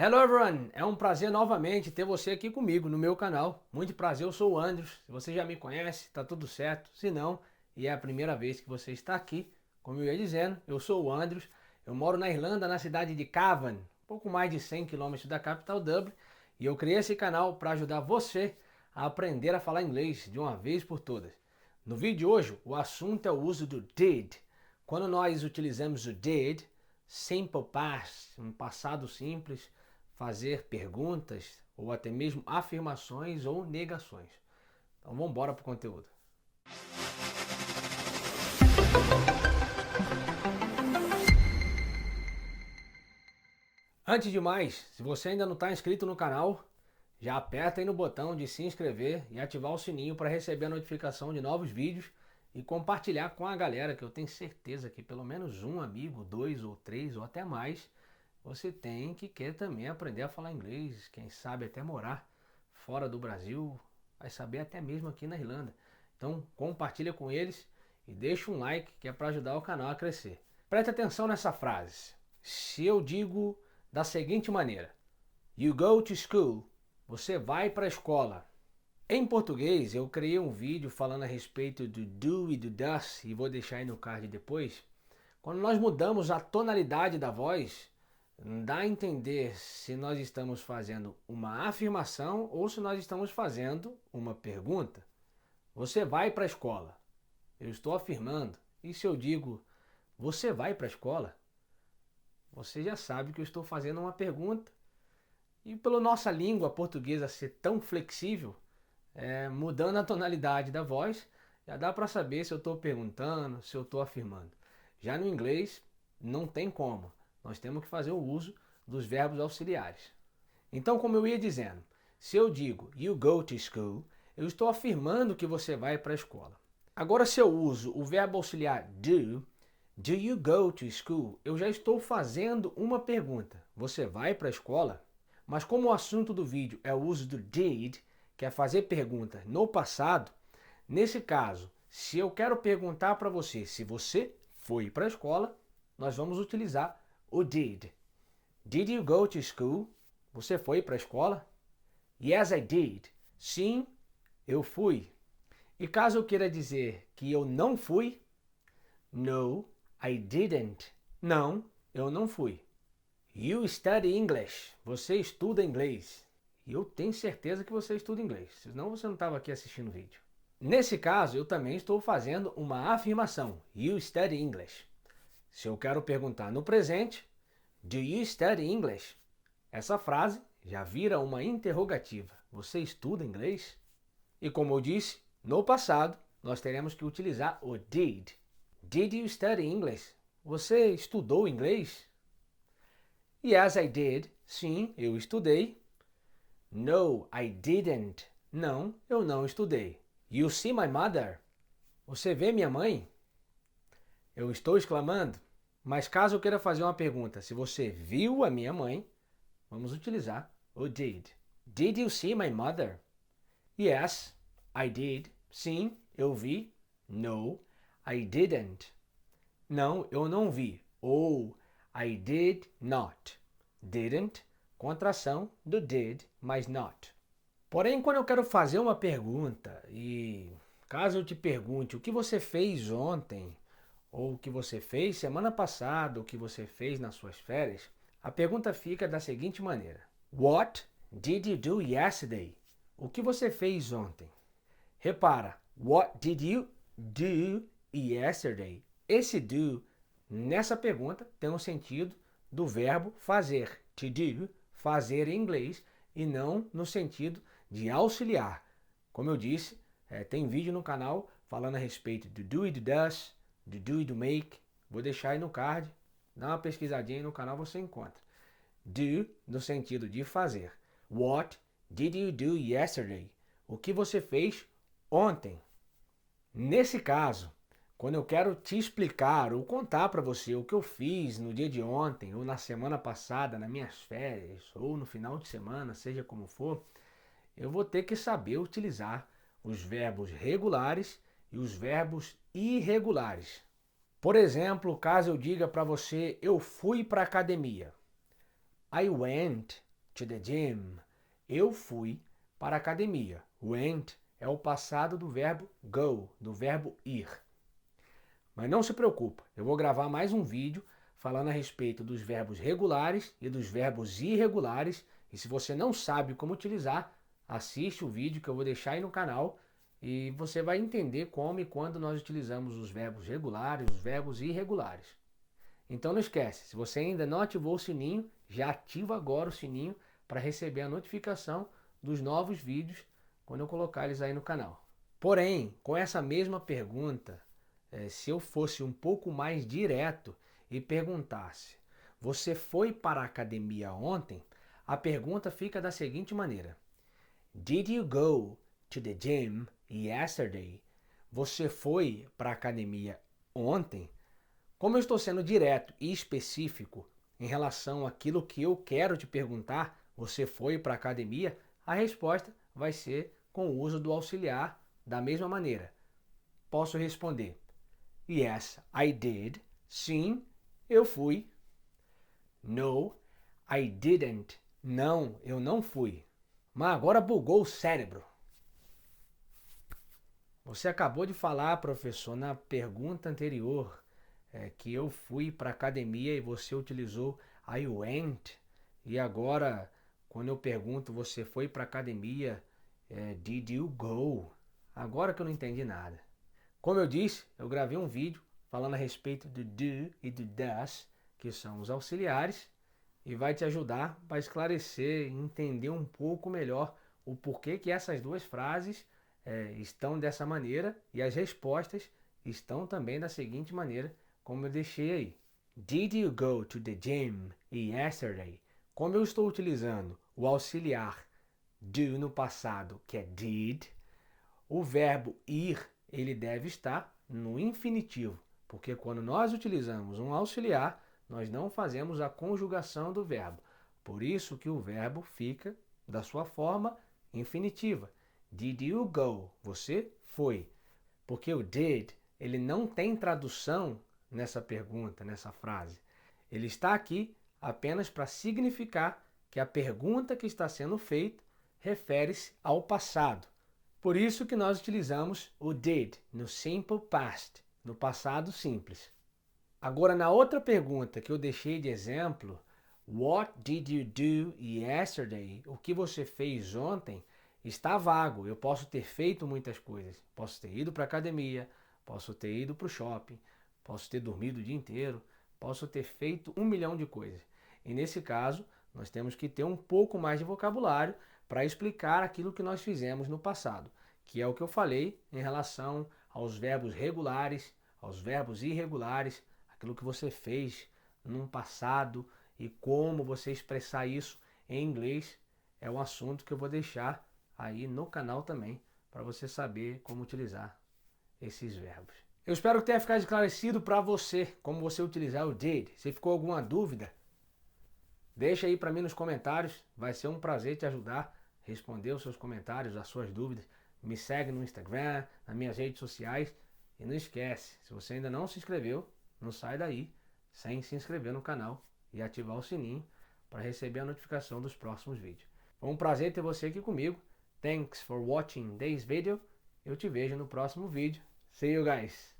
Hello everyone! É um prazer novamente ter você aqui comigo no meu canal. Muito prazer, eu sou o Andrews. Se você já me conhece, tá tudo certo. Se não, e é a primeira vez que você está aqui, como eu ia dizendo, eu sou o Andrews. Eu moro na Irlanda, na cidade de Cavan, pouco mais de 100 quilômetros da capital Dublin. E eu criei esse canal para ajudar você a aprender a falar inglês de uma vez por todas. No vídeo de hoje, o assunto é o uso do did. Quando nós utilizamos o did, simple past, um passado simples, fazer perguntas ou até mesmo afirmações ou negações. Então vamos embora para o conteúdo. Antes de mais, se você ainda não está inscrito no canal, já aperta aí no botão de se inscrever e ativar o sininho para receber a notificação de novos vídeos e compartilhar com a galera, que eu tenho certeza que pelo menos um amigo, dois ou três ou até mais, você tem que quer também aprender a falar inglês, quem sabe até morar fora do Brasil, vai saber até mesmo aqui na Irlanda. Então compartilha com eles e deixa um like que é para ajudar o canal a crescer. Preste atenção nessa frase. Se eu digo da seguinte maneira: You go to school. Você vai para a escola. Em português, eu criei um vídeo falando a respeito do do e do does, e vou deixar aí no card depois. Quando nós mudamos a tonalidade da voz, dá a entender se nós estamos fazendo uma afirmação ou se nós estamos fazendo uma pergunta. Você vai para a escola. Eu estou afirmando. E se eu digo, você vai para a escola? Você já sabe que eu estou fazendo uma pergunta. E pela nossa língua portuguesa ser tão flexível, mudando a tonalidade da voz, já dá para saber se eu estou perguntando, se eu estou afirmando. Já no inglês, não tem como. Nós temos que fazer o uso dos verbos auxiliares. Então, como eu ia dizendo, se eu digo you go to school, eu estou afirmando que você vai para a escola. Agora, se eu uso o verbo auxiliar do you go to school, eu já estou fazendo uma pergunta. Você vai para a escola? Mas como o assunto do vídeo é o uso do did, que é fazer perguntas no passado, nesse caso, se eu quero perguntar para você se você foi para a escola, nós vamos utilizar o did. Did you go to school? Você foi para a escola? Yes, I did. Sim, eu fui. E caso eu queira dizer que eu não fui, no, I didn't. Não, eu não fui. You study English. Você estuda inglês. E eu tenho certeza que você estuda inglês, senão você não estava aqui assistindo o vídeo. Nesse caso, eu também estou fazendo uma afirmação. You study English. Se eu quero perguntar no presente, do you study English? Essa frase já vira uma interrogativa. Você estuda inglês? E como eu disse, no passado, nós teremos que utilizar o did. Did you study English? Você estudou inglês? Yes, I did. Sim, eu estudei. No, I didn't. Não, eu não estudei. You see my mother? Você vê minha mãe? Eu estou exclamando. Mas caso eu queira fazer uma pergunta, se você viu a minha mãe, vamos utilizar o did. Did you see my mother? Yes, I did. Sim, eu vi. No, I didn't. Não, eu não vi. Ou I did not. Didn't, contração do did, mais not. Porém, quando eu quero fazer uma pergunta e caso eu te pergunte o que você fez ontem, ou o que você fez semana passada, ou o que você fez nas suas férias, a pergunta fica da seguinte maneira: What did you do yesterday? O que você fez ontem? Repara, what did you do yesterday? Esse do, nessa pergunta, tem um sentido do verbo fazer, to do, fazer em inglês, e não no sentido de auxiliar. Como eu disse, tem vídeo no canal falando a respeito do do e do does, do do e do make. Vou deixar aí no card, dá uma pesquisadinha aí no canal, você encontra. Do, no sentido de fazer. What did you do yesterday? O que você fez ontem? Nesse caso, quando eu quero te explicar ou contar para você o que eu fiz no dia de ontem, ou na semana passada, nas minhas férias, ou no final de semana, seja como for, eu vou ter que saber utilizar os verbos regulares e os verbos irregulares. Por exemplo, caso eu diga para você, eu fui para a academia. I went to the gym. Eu fui para a academia. Went é o passado do verbo go, do verbo ir. Mas não se preocupa, eu vou gravar mais um vídeo falando a respeito dos verbos regulares e dos verbos irregulares. E se você não sabe como utilizar, assiste o vídeo que eu vou deixar aí no canal e você vai entender como e quando nós utilizamos os verbos regulares, os verbos irregulares. Então não esquece, se você ainda não ativou o sininho, já ativa agora o sininho para receber a notificação dos novos vídeos quando eu colocar eles aí no canal. Porém, com essa mesma pergunta, se eu fosse um pouco mais direto e perguntasse: você foi para a academia ontem? A pergunta fica da seguinte maneira: Did you go to the gym yesterday? Você foi para a academia ontem? Como eu estou sendo direto e específico em relação àquilo que eu quero te perguntar, você foi para a academia? A resposta vai ser com o uso do auxiliar da mesma maneira. Posso responder: Yes, I did. Sim, eu fui. No, I didn't. Não, eu não fui. Mas agora bugou o cérebro. Você acabou de falar, professor, na pergunta anterior, que eu fui para a academia e você utilizou I went. E agora, quando eu pergunto, você foi para a academia, did you go? Agora que eu não entendi nada. Como eu disse, eu gravei um vídeo falando a respeito do do e do does, que são os auxiliares, e vai te ajudar para esclarecer e entender um pouco melhor o porquê que essas duas frases estão dessa maneira e as respostas estão também da seguinte maneira, como eu deixei aí. Did you go to the gym yesterday? Como eu estou utilizando o auxiliar do no passado, que é did, o verbo ir, ele deve estar no infinitivo, porque quando nós utilizamos um auxiliar, nós não fazemos a conjugação do verbo. Por isso que o verbo fica da sua forma infinitiva. Did you go? Você foi. Porque o did, ele não tem tradução nessa pergunta, nessa frase. Ele está aqui apenas para significar que a pergunta que está sendo feita refere-se ao passado. Por isso que nós utilizamos o did no simple past, no passado simples. Agora, na outra pergunta que eu deixei de exemplo, what did you do yesterday? O que você fez ontem? Está vago. Eu posso ter feito muitas coisas. Posso ter ido para a academia, posso ter ido para o shopping, posso ter dormido o dia inteiro, posso ter feito 1 milhão de coisas. E nesse caso, nós temos que ter um pouco mais de vocabulário para explicar aquilo que nós fizemos no passado, que é o que eu falei em relação aos verbos regulares, aos verbos irregulares, aquilo que você fez num passado e como você expressar isso em inglês é um assunto que eu vou deixar aí no canal também para você saber como utilizar esses verbos. Eu espero que tenha ficado esclarecido para você como você utilizar o did. Se ficou alguma dúvida, deixa aí para mim nos comentários. Vai ser um prazer te ajudar, responder os seus comentários, as suas dúvidas. Me segue no Instagram, nas minhas redes sociais. E não esquece, se você ainda não se inscreveu, não sai daí sem se inscrever no canal e ativar o sininho para receber a notificação dos próximos vídeos. Foi um prazer ter você aqui comigo. Thanks for watching this video. Eu te vejo no próximo vídeo. See you guys!